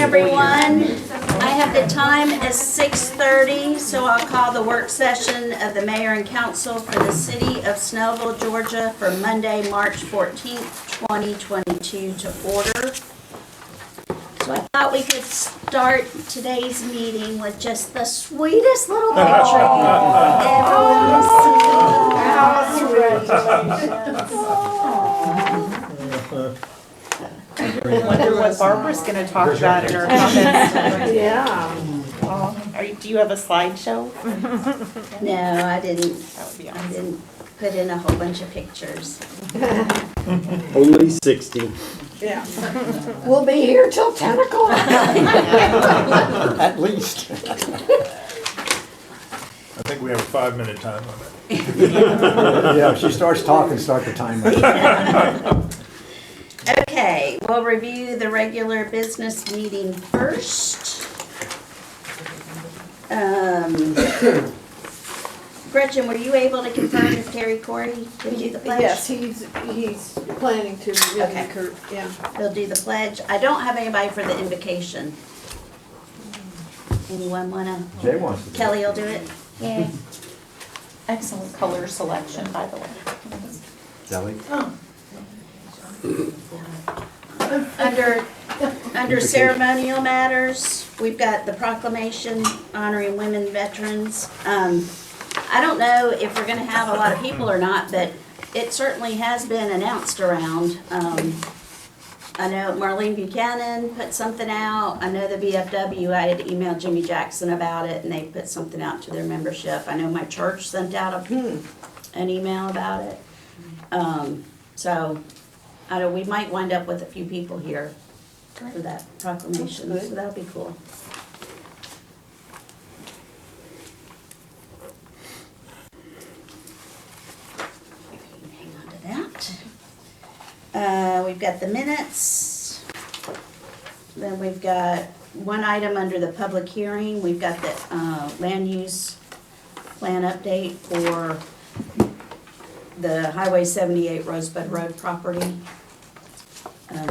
everyone. I have the time as 6:30, so I'll call the work session of the mayor and council for the city of Snellville, Georgia for Monday, March 14th, 2022 to order. So I thought we could start today's meeting with just the sweetest little picture everyone has seen. I wonder what Barbara's going to talk about in her comments. Yeah. Do you have a slideshow? No, I didn't. That would be I awesome. didn't put in a whole bunch of pictures. Only 60. Yeah. We'll be here till 10 o'clock. At least. I think we have a 5-minute time limit. Yeah, if she starts talking, start the timer. Okay, we'll review the regular business meeting first. Gretchen, were you able to confirm if Terry Corey would do the pledge? Yes, he's planning to. Okay. Yeah. He'll do the pledge. I don't have anybody for the invocation. Anyone wanna? Jay wants to. Kelly will do it? Yay. Excellent color selection, by the way. Kelly? Under ceremonial matters, we've got the proclamation honoring women veterans. I don't know if we're gonna have a lot of people or not, but it certainly has been announced around. I know Marlene Buchanan put something out. I know the VFW, I had emailed Jimmy Jackson about it and they put something out to their membership. I know my church sent out an email about it. So, I know we might wind up with a few people here for that proclamation, so that'll be cool. Hang on to that. We've got the minutes. Then we've got one item under the public hearing. We've got the land use plan update for the Highway 78 Rosebud Road property.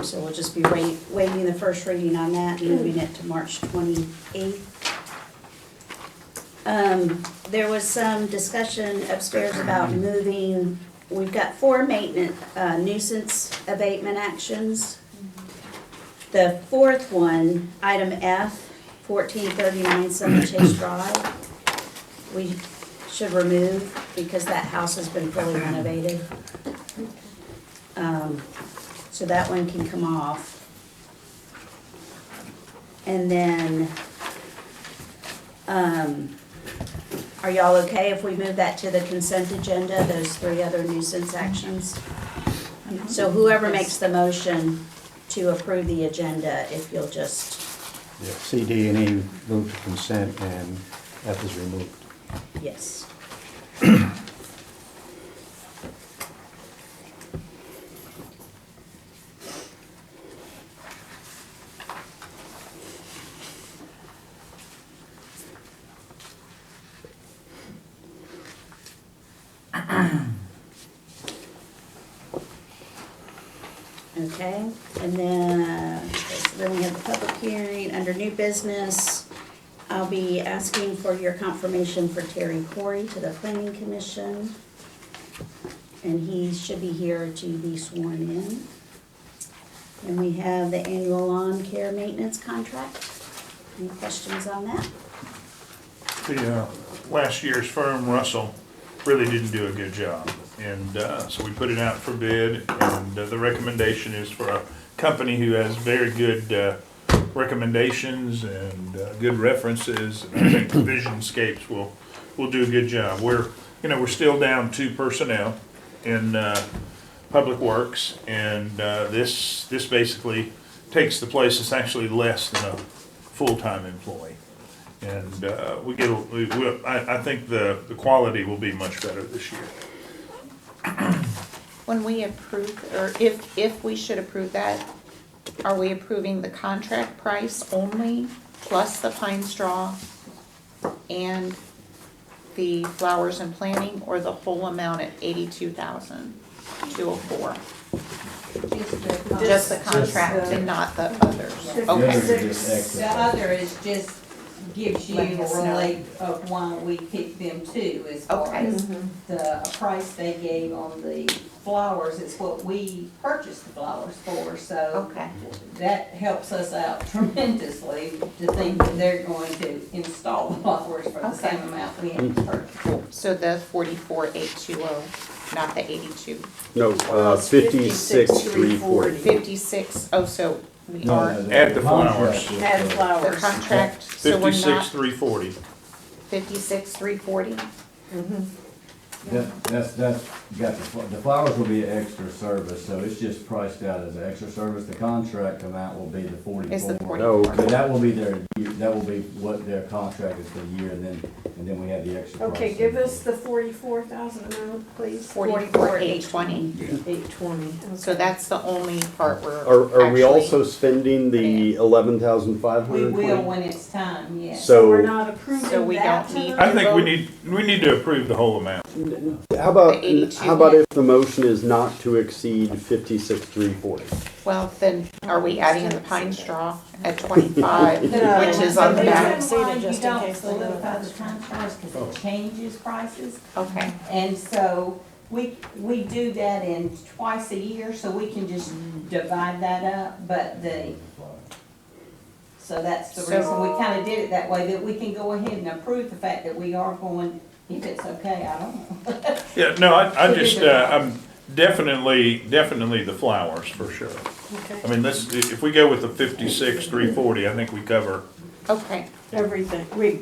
So we'll just be waiving the first reading on that and moving it to March 28th. There was some discussion upstairs about moving. We've got 4 maintenance nuisance abatement actions. The 4th one, item F, 1439 Summer Chase Drive, we should remove because that house has been fully renovated. So that one can come off. And then, are y'all okay if we move that to the consent agenda, those 3 other nuisance actions? So whoever makes the motion to approve the agenda, if you'll just, Yeah, C, D, and E move to consent and F is removed. yes. Okay, and then, so then we have the public hearing, under new business, I'll be asking for your confirmation for Terry Corey to the planning commission. And he should be here to be sworn in. And we have the annual lawn care maintenance contract. Any questions on that? The last year's firm, Russell, really didn't do a good job. And so we put it out for bid, and the recommendation is for a company who has very good recommendations and good references. And I think Visionscapes will do a good job. We're still down 2 personnel in Public Works, and this basically takes the place. It's actually less than a full-time employee. And I think the quality will be much better this year. When we approve, or if we should approve that, are we approving the contract price only, plus the pine straw and the flowers and planting, or the whole amount at $82,204? Just the contract and not the others? The Okay, other is just extra. The other is just gives you Letting a us know. relief of why we picked them too, as far Okay. as the price they gave on the flowers, it's what we purchased the flowers for, so okay. that helps us out tremendously to think that they're going to install the flowers for the same Okay. amount we had to purchase. So the 44,820, not the 82. No, Well, it's 56,340. 56, oh, so we No, are, Add the flowers. contract is, Add the flowers. contract, so we're 56,340. not 56,340? That's, got the flowers will be an extra service, so it's just priced out as an extra service. The contract amount will be the Is the 44. No, But that will be their, that will be what their contract is for the year, and then we have the extra price. Okay, give us the 44,000 amount, please. 44,820. 820. So that's the only part we're Are we actually- also spending the We 11,520? will when it's time, yes. So we're So not approving So we that don't need- tonight? I think we need to approve the whole amount. how about, The 82 how about if the motion is not to exceed 56,340? Well, then, are we adding in the pine straw at 25, No. which is on the The back? reason why you Just in don't case they don't solidify have the contract is because it changes prices. Okay, And so we do that in twice a year, so we can just divide that up, but so that's the So- reason we kinda did it that way, that we can go ahead and approve the fact that we are going, if it's okay, I don't know. Yeah, no, I just, I'm definitely the flowers for sure. I mean, if we go with the 56,340, I think we cover, okay, Everything. We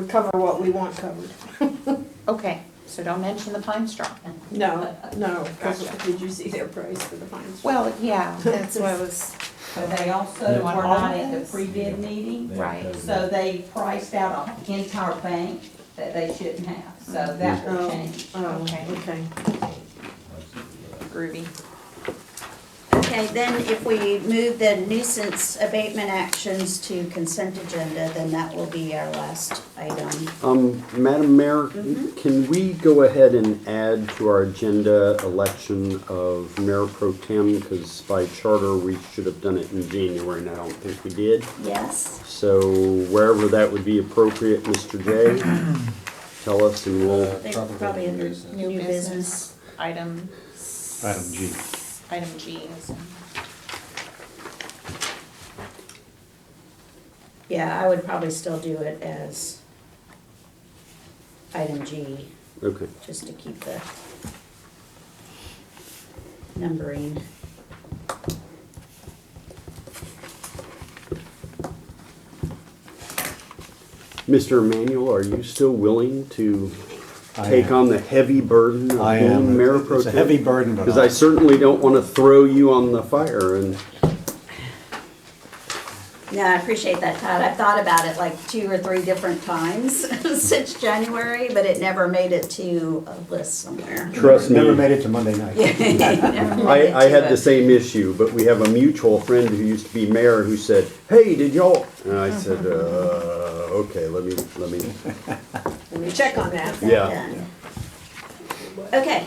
cover what we want covered. okay. So don't mention the pine straw. No, because Gotcha. did you see their price for the pines? Well, yeah, that's what I was, But they also You were want all not of at the this? pre-bid meeting, They Right. cover so they priced out an entire bank that they shouldn't have, so that will Oh. change. Oh, Okay. okay. groovy. Okay, then if we move the nuisance abatement actions to consent agenda, then that will be our last item. Madam Mayor, can we go ahead and add to our agenda election of Mayor Pro Tem? Because by charter, we should have done it in January, and I don't think we did. Yes? So wherever that would be appropriate, Mr. J, tell us and we'll, They're probably under New new business, business. item, Item G. item G is in. Yeah, I would probably still do it as item G, okay. just to keep the numbering. Mr. Emanuel, are you still willing to I take am. on the heavy burden of I being am. Mayor Pro It's a Tem? heavy burden, but Because I certainly don't want to throw you on the fire and, Yeah, I appreciate that, Todd. I've thought about it like 2 or 3 different times since January, but it never made it to a list somewhere. trust never me, made it to Monday night. Never made it I to had a- the same issue, but we have a mutual friend who used to be mayor who said, "Hey, did y'all?" And I said, "Okay, let me." Let me check on that. Yeah. Done. Okay,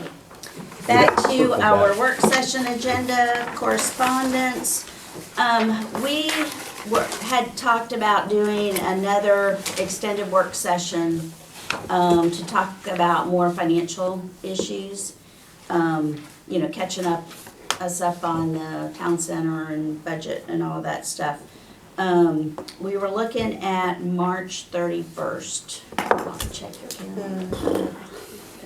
back to our work session agenda, correspondence. We had talked about doing another extended work session to talk about more financial issues. Catching us up on the town center and budget and all that stuff. We were looking at March 31st. I'll have to check your calendar.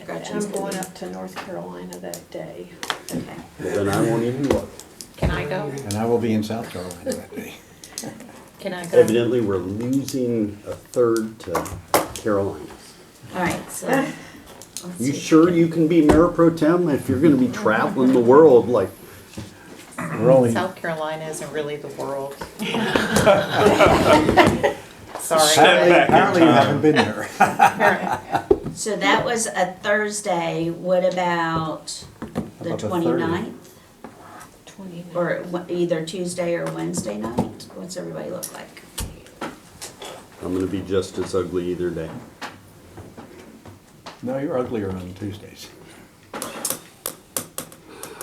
Gretchen's I'm gonna going be- up to North Carolina that day. Okay. Then I won't even look. Can I go? And I will be in South Carolina that day. Can I go? Evidently, we're losing a third to Carolina. All right, so. let's You see. sure you can be Mayor Pro Tem if you're gonna be traveling the world like, We're only, South Carolina isn't really the world. Sorry. apparently you haven't been there. So that was a Thursday. What about the About the 29th? 29. Or either Tuesday or Wednesday night? What's everybody look like? I'm gonna be just as ugly either day. No, you're uglier on Tuesdays.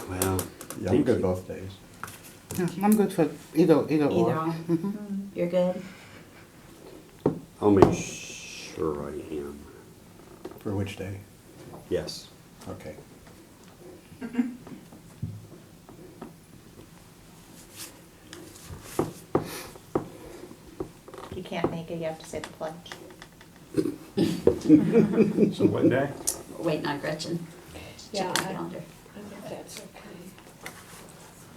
Well, Yeah, I'm Thank good you. both days. Yeah, I'm good for either Either or. or. You're good? I'll make sure I am. For which day? Yes. Okay. If you can't make it, you have to say the pledge. So what day? We're waiting on Gretchen. Yeah, Check the I calendar. think that's okay.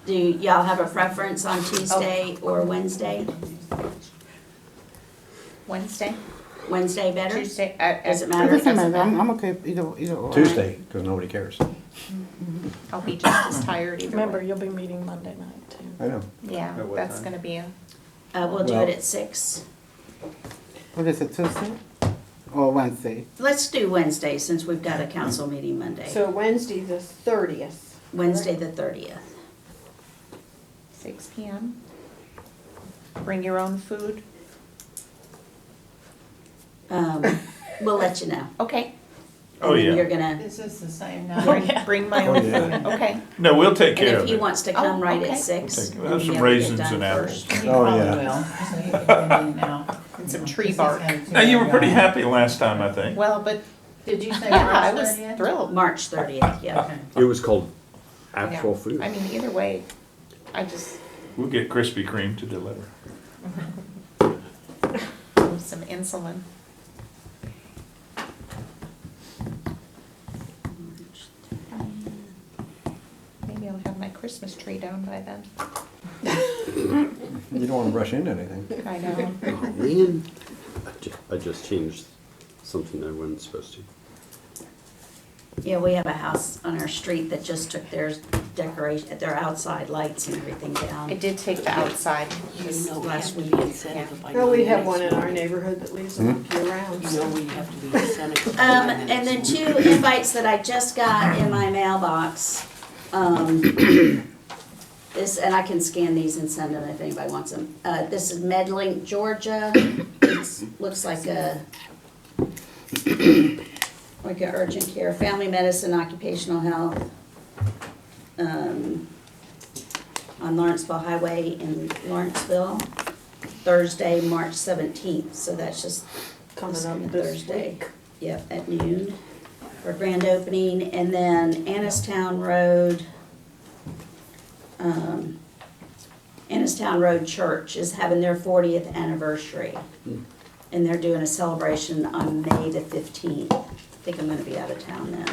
Do y'all have a preference on Tuesday or Wednesday? Wednesday, Wednesday better? Tuesday, Does it It matter? doesn't matter, I'm okay either or. Tuesday, because nobody cares. I'll be just as tired either Remember, way. you'll be meeting Monday night too. I know. Yeah, At what that's time? gonna be a, We'll do Well- it at 6. What is it, Tuesday or Wednesday? Let's do Wednesday since we've got a council meeting Monday. So Wednesday the 30th. Wednesday the 30th. 6 PM. Bring your own food. We'll let you know. Okay, Oh, And then yeah. You're gonna, Is this the same bring my Oh, own yeah. food, okay. No, we'll take and care if of he it. wants to come Oh, right okay. at 6. We'll take- we'll we'll have be some able to get raisins done and first. apples. Oh, yeah. And some tree bark. Now, you were pretty happy last time, I think. Well, but, Did you say yeah, I March was 30th? thrilled. March 30th, yeah. It was called Yeah. actual food. I mean, either way, I just, We'll get Krispy Kreme to deliver. some insulin. Maybe I'll have my Christmas tree down by then. You don't want to rush into anything. I know. Oh, man. I just changed something I wasn't supposed to. Yeah, we have a house on our street that just took their decoration, their outside lights and everything down. I did take the outside. This last week. Well, we have one in our neighborhood that leaves them up year round. So And then 2 invites that I just got in my mailbox. This, and I can scan these and send them if anybody wants them. This is MedLink Georgia. It looks like a urgent care, family medicine, occupational health. On Lawrenceville Highway in Lawrenceville, Thursday, March 17th. So that's just coming this up coming this Thursday. week. Yep, at noon for grand opening, and then Annistown Road, Annistown Road Church is having their 40th anniversary. And they're doing a celebration on May the 15th. I think I'm gonna be out of town then.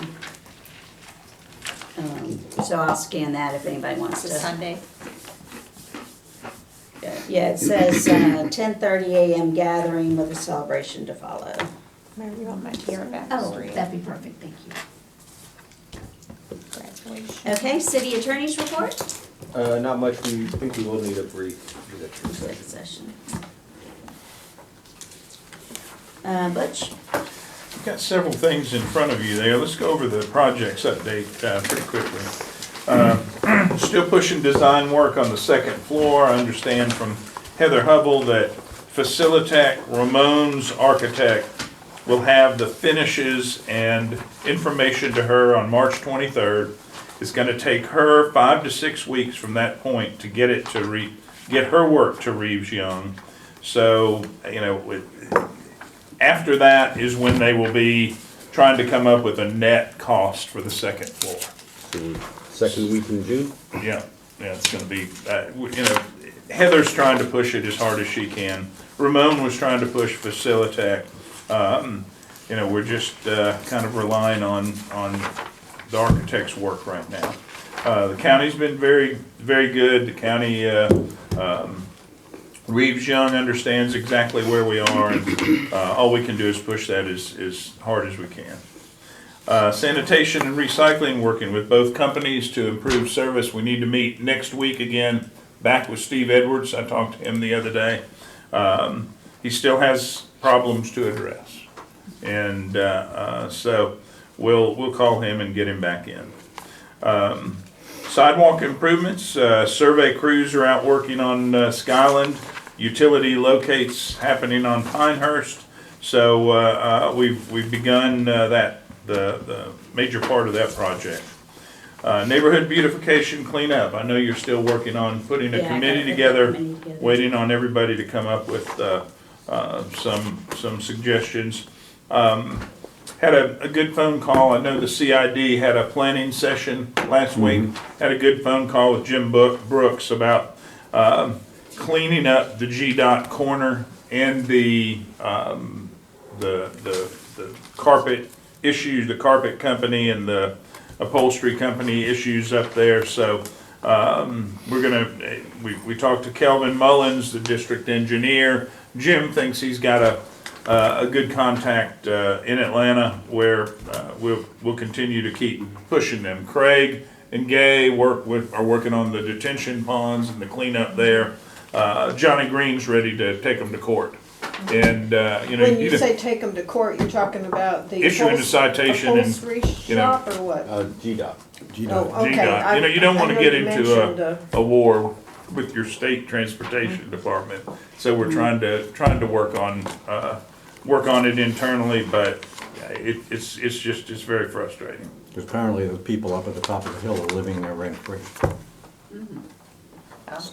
So I'll scan that if anybody wants It's to. a Sunday. Yeah, it says, 10:30 a.m. gathering with a celebration to follow. Mary, you want my beer back? Oh, that'd be perfect, thank you. Congratulations. Okay, city attorney's report? Not much, we think we will need a brief executive Executive session. session. Butch? You've got several things in front of you there. Let's go over the projects update pretty quickly. Still pushing design work on the second floor. I understand from Heather Hubble that Facilitech, Ramon's architect, will have the finishes and information to her on March 23rd. It's gonna take her 5 to 6 weeks from that point to get it to get her work to Reeves Young. So, you know, after that is when they will be trying to come up with a net cost for the second floor. So, second week in June? Yeah, it's gonna be, you know, Heather's trying to push it as hard as she can. Ramon was trying to push Facilitech. You know, we're just, kind of relying on the architect's work right now. The county's been very, very good. The county, Reeves Young understands exactly where we are, and all we can do is push that as hard as we can. Sanitation and recycling, working with both companies to improve service. We need to meet next week again, back with Steve Edwards. I talked to him the other day. He still has problems to address. And so we'll call him and get him back in. Sidewalk improvements, survey crews are out working on Skyland. Utility locates happening on Pinehurst. So we've begun the major part of that project. Neighborhood beautification cleanup. I know you're still working on putting a Yeah, I committee gotta put that together, committee together. waiting on everybody to come up with some suggestions. Had a good phone call. I know the CID had a planning session last week. Had a good phone call with Jim Brooks about cleaning up the GDOT corner and the carpet issues, the carpet company and the upholstery company issues up there. So we talked to Kelvin Mullins, the district engineer. Jim thinks he's got a good contact in Atlanta where we'll continue to keep pushing them. Craig and Gay are working on the detention ponds and the cleanup there. Johnny Green's ready to take them to court. And, When you say take them to court, you're talking about the issuing a citation and, upholstery shop or what? GDOT. Oh, okay. GDOT. You don't want to I get know you into mentioned, a war with your state transportation department. So we're trying to work on it internally, but it's very frustrating. Because apparently the people up at the top of the hill are living there rent-free.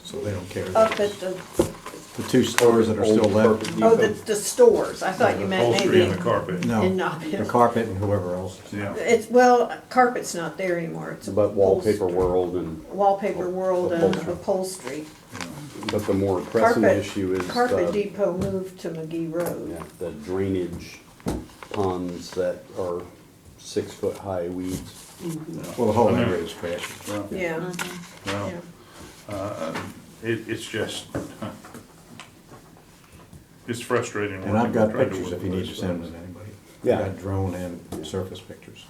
So they don't care. Up at The two stores that are still left. the stores. I thought you meant Upholstery maybe. and the carpet. No, And not the his. carpet and whoever else. Yeah. It's, well, carpet's not there anymore. It's But Wallpaper World and, Wallpaper World and Upholstery. upholstery. but the more pressing Carpet- issue is Carpet the, Depot moved to McGee Road. yeah, the drainage ponds that are 6-foot high weeds. Well, the whole area is trashy. Well, Yeah, well, yeah. it's just, it's frustrating. And I've got trying to pictures work if you need with to those send them folks. to anybody. Yeah. I've got drone and surface pictures,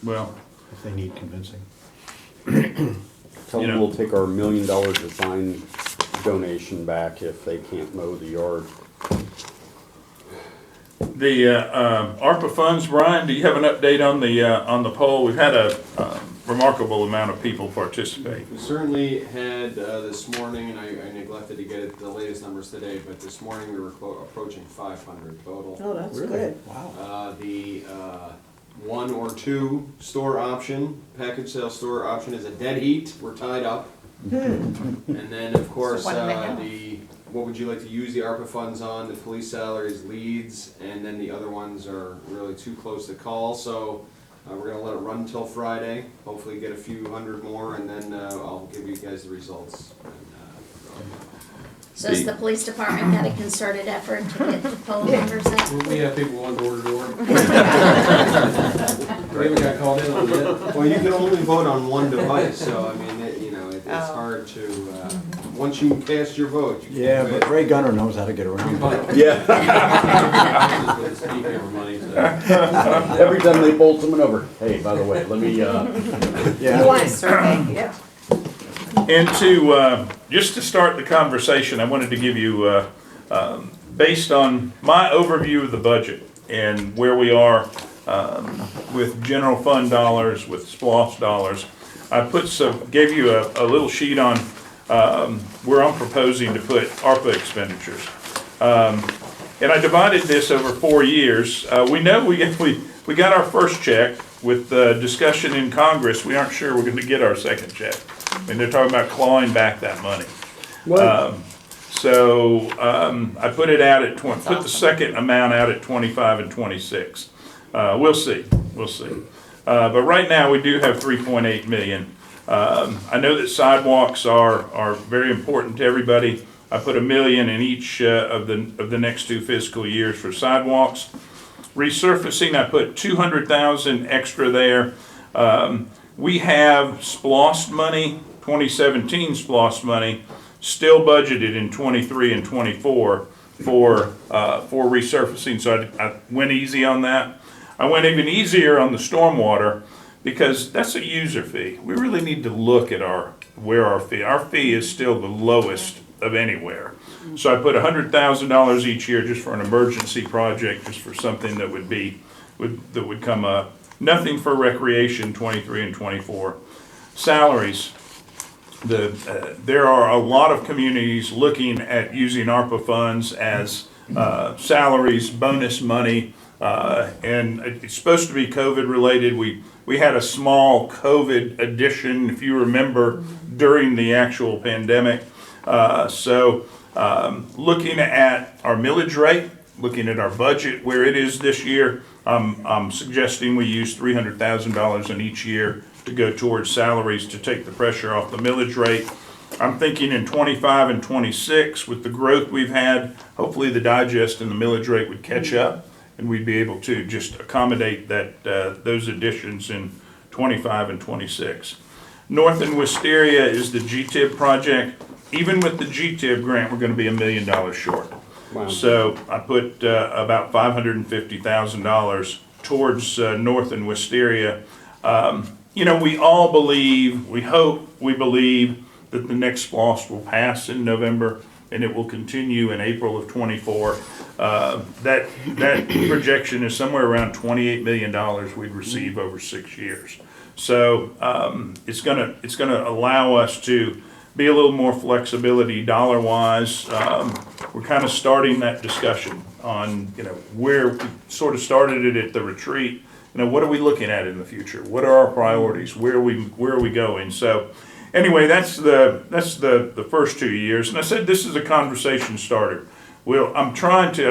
Well, if they need convincing. Tell You them know- we'll take our $1 million design donation back if they can't mow the yard. the ARPA funds, Brian, do you have an update on the poll? We've had a remarkable amount of people participate. We certainly had this morning, and I neglected to get it, the latest numbers today, but this morning we were approaching 500 total. Oh, that's Really? good. Wow. The 1 or 2 store option, package sale store option is a dead heat, we're tied up. And then, of course, So what do they have? what would you like to use the ARPA funds on? The police salaries, leads, and then the other ones are really too close to call, so we're gonna let it run until Friday, hopefully get a few hundred more, and then I'll give you guys the results. So has the police department had a concerted effort to get the poll numbers up? We have people going door to door. We haven't got called in on it yet. Well, you can only vote on one device, so I mean, it's hard to, once you cast your vote, you Yeah, can but Ray Gunner knows how to get around it. Yeah. Every time they pull someone over, hey, by the way, let me, You Yeah. want a survey? Yeah. And to, just to start the conversation, I wanted to give you, based on my overview of the budget and where we are with general fund dollars, with SPLOST dollars, I gave you a little sheet on where I'm proposing to put ARPA expenditures. And I divided this over 4 years. We know we got our first check with the discussion in Congress. We aren't sure we're going to get our second check. And they're talking about clawing back that money. So I put it out at put the second amount out at 25 and 26. We'll see. But right now we do have 3.8 million. I know that sidewalks are very important to everybody. I put $1 million in each of the next 2 fiscal years for sidewalks. Resurfacing, I put 200,000 extra there. We have SPLOST money, 2017 SPLOST money, still budgeted in 23 and 24 for resurfacing. So I went easy on that. I went even easier on the stormwater because that's a user fee. We really need to look at where our fee is still the lowest of anywhere. So I put $100,000 each year just for an emergency project, just for something that would come up. Nothing for recreation, 23 and 24. Salaries. There are a lot of communities looking at using ARPA funds as salaries, bonus money, And it's supposed to be COVID related. We had a small COVID addition, if you remember, during the actual pandemic. Looking at our millage rate, looking at our budget where it is this year, I'm suggesting we use $300,000 in each year to go towards salaries to take the pressure off the millage rate. I'm thinking in 25 and 26, with the growth we've had, hopefully the digest and the millage rate would catch up, and we'd be able to just accommodate that those additions in 25 and 26. North and Wisteria is the GTIB project. Even with the GTIB grant, we're going to be $1 million short. Wow. So I put about $550,000 towards North and Wisteria. We all believe, we hope, we believe that the next SPLOST will pass in November and it will continue in April of '24. That projection is somewhere around $28 million we'd receive over 6 years. So it's gonna allow us to be a little more flexibility dollar-wise. We're kind of starting that discussion on, where we sort of started it at the retreat. What are we looking at in the future? What are our priorities? Where are we going? So anyway, that's the first 2 years. And I said this is a conversation starter. I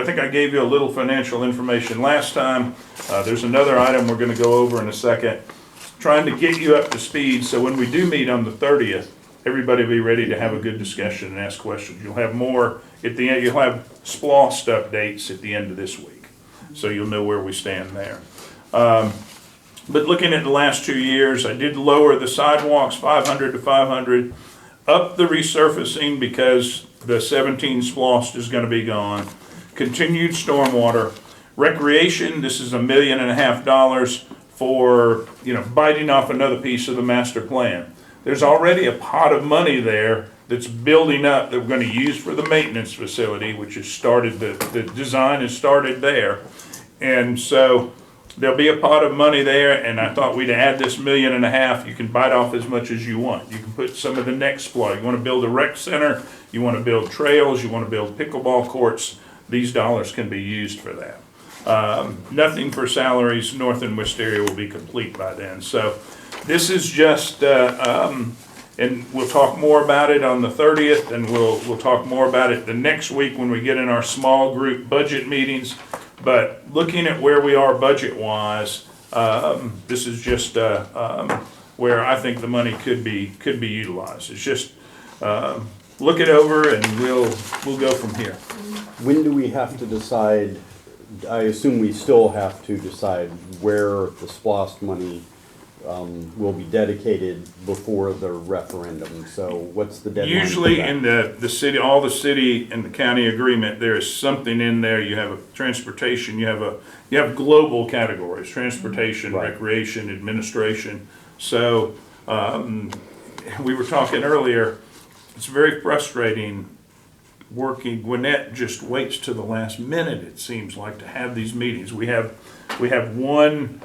think I gave you a little financial information last time. There's another item we're going to go over in a second. Trying to get you up to speed so when we do meet on the 30th, everybody will be ready to have a good discussion and ask questions. You'll have more at the end. You'll have SPLOST updates at the end of this week, so you'll know where we stand there. But looking at the last 2 years, I did lower the sidewalks 500 to 500, up the resurfacing because the 17 SPLOST is going to be gone. Continued stormwater, recreation. This is $1.5 million for biting off another piece of the master plan. There's already a pot of money there that's building up that we're going to use for the maintenance facility, which has started, the design has started there. And so there'll be a pot of money there, and I thought we'd add this $1.5 million. You can bite off as much as you want. You can put some of the next SPLOST. You want to build a rec center, you want to build trails, you want to build pickleball courts. These dollars can be used for that. Nothing for salaries. North and Wisteria will be complete by then. So this is just, and we'll talk more about it on the 30th, and we'll talk more about it the next week when we get in our small group budget meetings. But looking at where we are budget-wise, this is just where I think the money could be utilized. It's just look it over, and we'll go from here. When do we have to decide? I assume we still have to decide where the SPLOST money will be dedicated before the referendum. So what's the deadline? Usually in the city, all the city and the county agreement, there is something in there. You have a transportation, you have global categories: transportation, right, recreation, administration. So we were talking earlier, it's very frustrating working. Gwinnett just waits to the last minute, it seems like, to have these meetings. We had one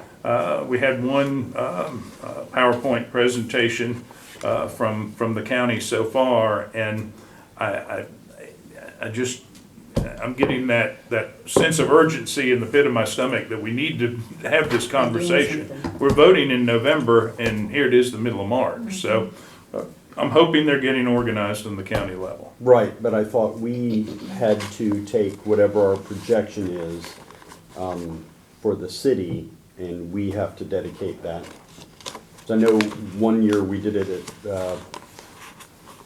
PowerPoint presentation from the county so far, and I'm getting that sense of urgency in the pit of my stomach that we need to have this conversation. We're voting in November, and here it is, the middle of March. So I'm hoping they're getting organized on the county level. Right, but I thought we had to take whatever our projection is for the city, and we have to dedicate that. So I know one year we did it at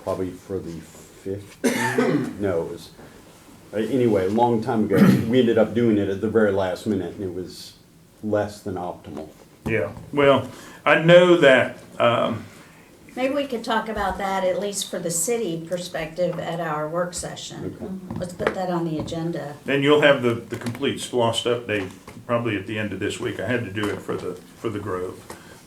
probably for the 50th. No, it was anyway a long time ago. We ended up doing it at the very last minute, and it was less than optimal. Yeah. Well, I know that. Maybe we could talk about that, at least for the city perspective, at our work session. Okay. Let's put that on the agenda. And you'll have the complete SPLOST update probably at the end of this week. I had to do it for the Grove.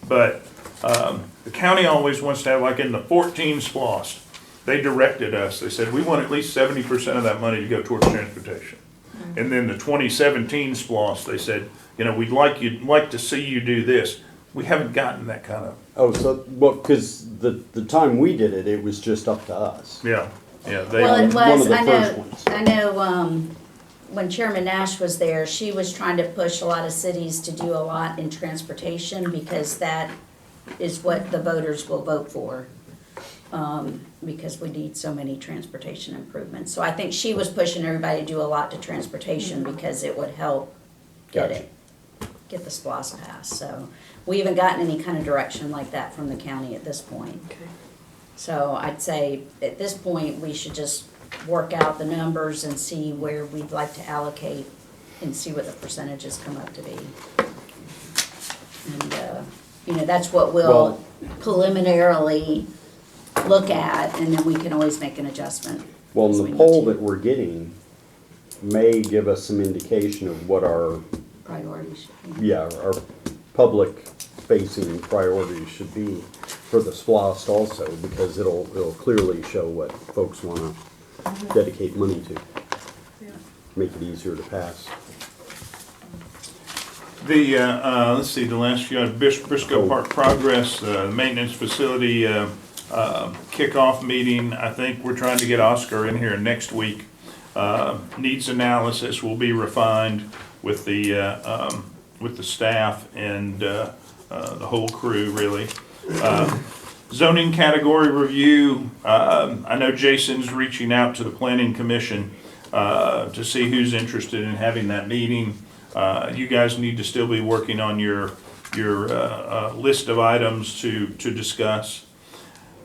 But the county always wants to have, like in the 14 SPLOST, they directed us, they said, we want at least 70% of that money to go towards transportation. Mm-hmm. And then the 2017 SPLOST, they said, we'd like to see you do this. We haven't gotten that kind of. Oh, so, well, because the time we did it, it was just up to us. Yeah. Well, it was, one of the I first know, ones. I know, when Chairman Nash was there, she was trying to push a lot of cities to do a lot in transportation because that is what the voters will vote for. Because we need so many transportation improvements. So I think she was pushing everybody to do a lot to transportation because it would help get Gotcha. it, get the SPOS passed. So we haven't gotten any kind of direction like that from the county at this point. So I'd say at this point, we should just work out the numbers and see where we'd like to allocate and see what the percentages come up to be. And, you know, that's what we'll Well- preliminarily look at, and then we can always make an adjustment. Well, as and we the need poll to. that we're getting may give us some indication of what our, Priorities should be. yeah, our public-facing priorities should be for the SPOS also, because it'll clearly show what folks wanna dedicate money to. Make it easier to pass. The, let's see, the last few, Briscoe Park Progress, maintenance facility, kickoff meeting. I think we're trying to get Oscar in here next week. Needs analysis will be refined with the staff and, the whole crew, really. Zoning category review, I know Jason's reaching out to the planning commission, to see who's interested in having that meeting. You guys need to still be working on your list of items to discuss.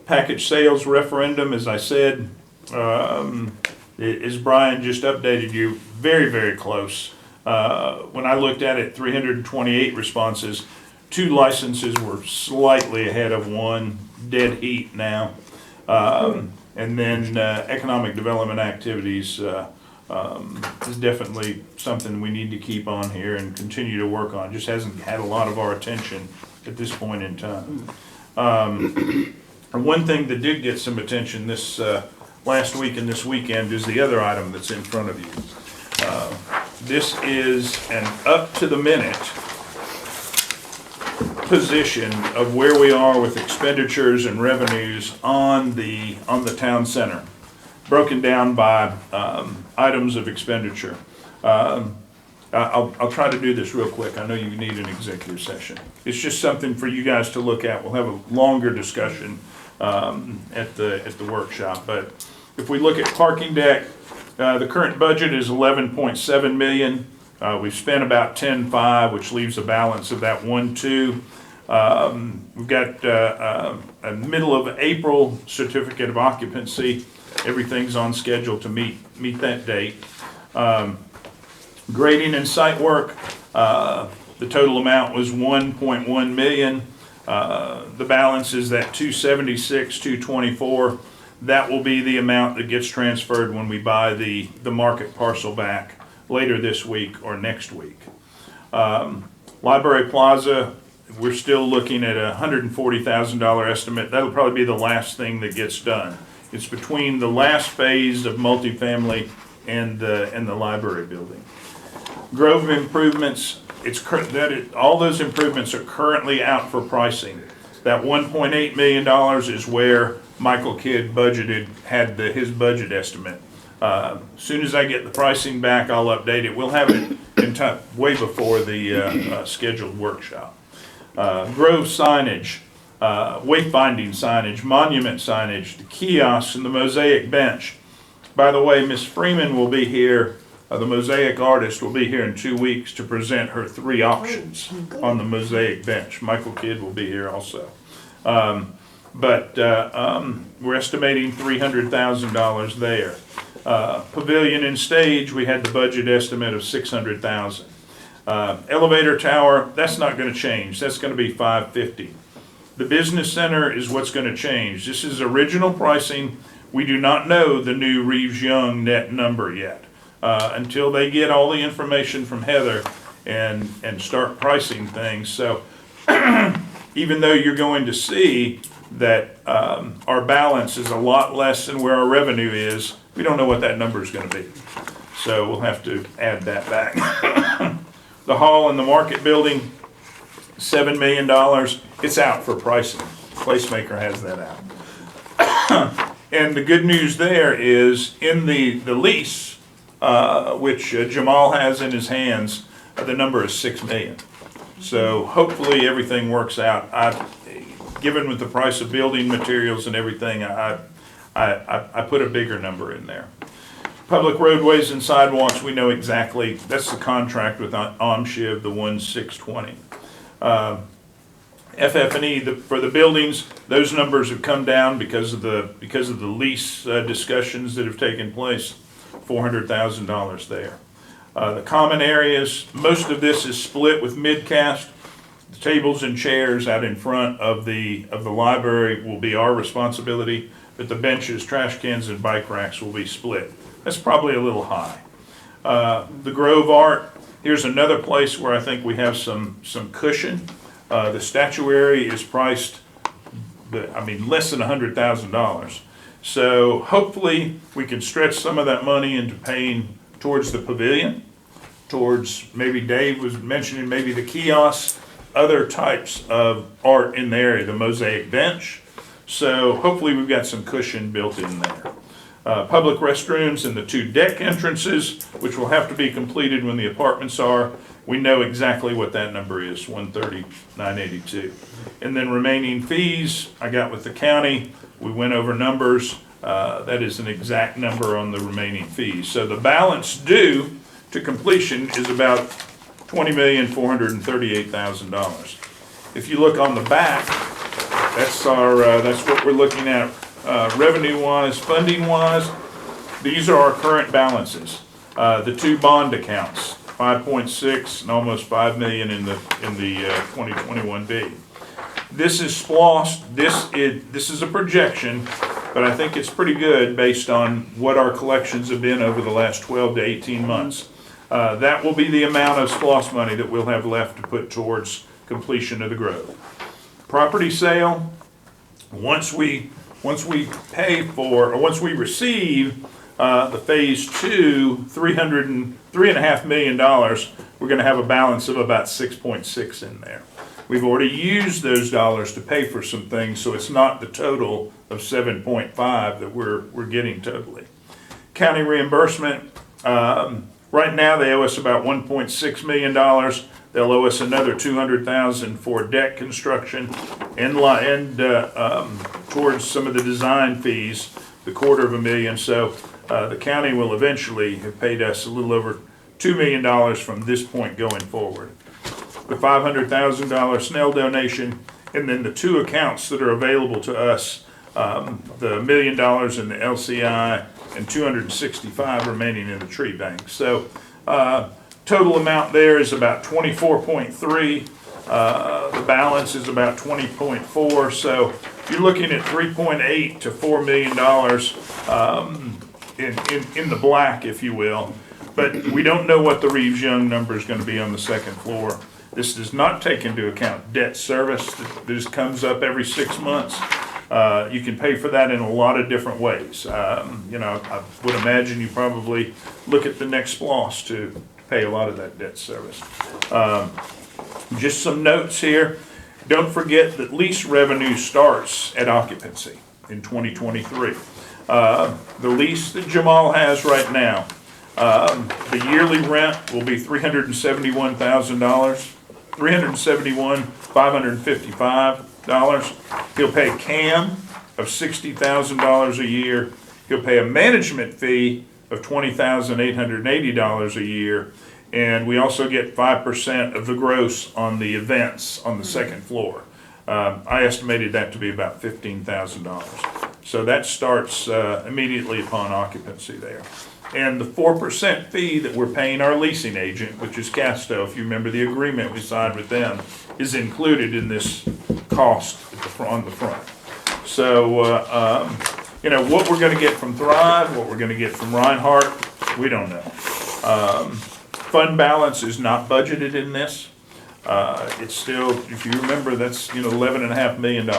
Package sales referendum, as I said, as Brian just updated you, very, very close. When I looked at it, 328 responses. 2 licenses were slightly ahead of one, dead heat now. And then economic development activities is definitely something we need to keep on here and continue to work on. Just hasn't had a lot of our attention at this point in time. One thing that did get some attention this last week and this weekend is the other item that's in front of you. This is an up-to-the-minute position of where we are with expenditures and revenues on the town center, broken down by items of expenditure. I'll try to do this real quick. I know you need an executive session. It's just something for you guys to look at. We'll have a longer discussion at the workshop. But if we look at parking deck, the current budget is 11.7 million. We've spent about 10.5, which leaves a balance of that 1.2. We've got a middle of April certificate of occupancy. Everything's on schedule to meet that date. Grading and site work, the total amount was 1.1 million. The balance is that 276, 224. That will be the amount that gets transferred when we buy the market parcel back later this week or next week. Library Plaza, we're still looking at a $140,000 estimate. That'll probably be the last thing that gets done. It's between the last phase of multifamily and the library building. Grove improvements, all those improvements are currently out for pricing. That $1.8 million is where Michael Kidd had his budget estimate. As soon as I get the pricing back, I'll update it. We'll have it in time, way before the scheduled workshop. Grove signage, wayfinding signage, monument signage, the kiosks, and the mosaic bench. By the way, Miss Freeman will be here, the mosaic artist will be here in 2 weeks to present her 3 options on the mosaic bench. Michael Kidd will be here also. But we're estimating $300,000 there. Pavilion and stage, we had the budget estimate of $600,000. Elevator tower, that's not going to change. That's going to be $550,000. The business center is what's going to change. This is original pricing. We do not know the new Reeves-Young net number yet. Until they get all the information from Heather and start pricing things. So even though you're going to see that our balance is a lot less than where our revenue is, we don't know what that number is going to be. So we'll have to add that back. The hall and the market building, $7 million. It's out for pricing. Placemaker has that out. And the good news there is in the lease, which Jamal has in his hands, the number is 6 million. So hopefully everything works out. Given with the price of building materials and everything, I put a bigger number in there. Public roadways and sidewalks, we know exactly, that's the contract with OMSHIV, the 1620. FF&E, for the buildings, those numbers have come down because of the lease discussions that have taken place, $400,000 there. The common areas, most of this is split with midcast. The tables and chairs out in front of the library will be our responsibility, but the benches, trash cans, and bike racks will be split. That's probably a little high. The Grove Art, here's another place where I think we have some cushion. The statuary is priced, less than $100,000. So hopefully we can stretch some of that money into paying towards the pavilion, towards, maybe Dave was mentioning, maybe the kiosks, other types of art in the area, the mosaic bench. So hopefully we've got some cushion built in there. Public restrooms and the 2 deck entrances, which will have to be completed when the apartments are. We know exactly what that number is, $130,982. And then remaining fees, I got with the county. We went over numbers. That is an exact number on the remaining fees. So the balance due to completion is about $20,438,000. If you look on the back, that's what we're looking at revenue-wise, funding-wise. These are our current balances. The 2 bond accounts, 5.6 and almost 5 million in the 2021 B. This is splossed. This is a projection, but I think it's pretty good based on what our collections have been over the last 12 to 18 months. That will be the amount of sploss money that we'll have left to put towards completion of the Grove. Property sale, once we pay for, or once we receive the phase 2, $3.5 million, we're going to have a balance of about 6.6 in there. We've already used those dollars to pay for some things, so it's not the total of 7.5 that we're getting totally. County reimbursement, right now they owe us about $1.6 million. They'll owe us another $200,000 for deck construction and towards some of the design fees, the $250,000. So the county will eventually have paid us a little over $2 million from this point going forward. The $500,000 Snell donation, and then the 2 accounts that are available to us, the $1 million in the LCI and $265 remaining in the tree bank. So total amount there is about 24.3. The balance is about 20.4. So you're looking at $3.8 to $4 million in the black, if you will. But we don't know what the Reeves-Young number is going to be on the second floor. This does not take into account debt service that just comes up every 6 months. You can pay for that in a lot of different ways. I would imagine you probably look at the next splosh to pay a lot of that debt service. Just some notes here. Don't forget that lease revenue starts at occupancy in 2023. The lease that Jamal has right now, the yearly rent will be $371,000. $371,555. He'll pay CAM of $60,000 a year. He'll pay a management fee of $20,880 a year. And we also get 5% of the gross on the events on the second floor. I estimated that to be about $15,000. So that starts immediately upon occupancy there. And the 4% fee that we're paying our leasing agent, which is Casto, if you remember the agreement we signed with them, is included in this cost on the front. So, what we're going to get from Thrive, what we're going to get from Reinhardt, we don't know. Fund balance is not budgeted in this. It's still, if you remember, that's $11.5 million.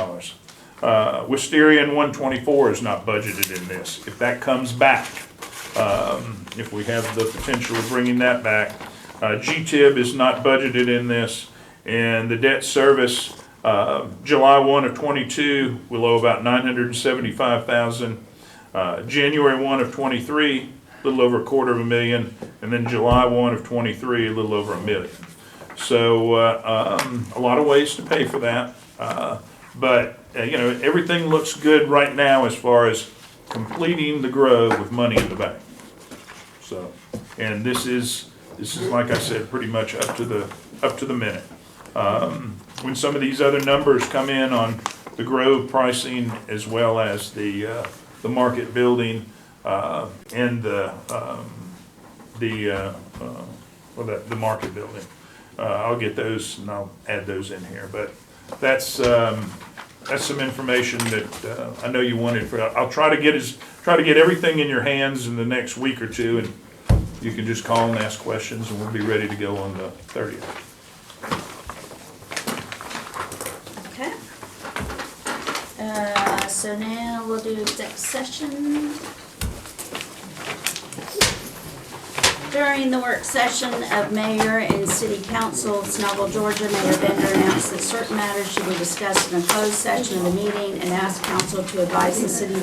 Wisteria 124 is not budgeted in this. If that comes back, if we have the potential of bringing that back. GTIB is not budgeted in this, and the debt service, July 1 of 22, we'll owe about $975,000. January 1 of 23, little over $250,000, and then July 1 of '23, a little over $1 million. So, a lot of ways to pay for that. But, you know, everything looks good right now as far as completing the Grove with money in the bank. So, and this is like I said, pretty much up to the minute. When some of these other numbers come in on the Grove pricing as well as the market building, and the market building, I'll get those and I'll add those in here, but that's some information that I know you wanted. I'll try to get everything in your hands in the next week or two, and you can just call and ask questions, and we'll be ready to go on the 30th. Okay. So now we'll do exec session. During the work session of mayor and city council of Snellville, Georgia, Mayor Bender announced that certain matters should be discussed in a closed session of the meeting and asked council to advise the city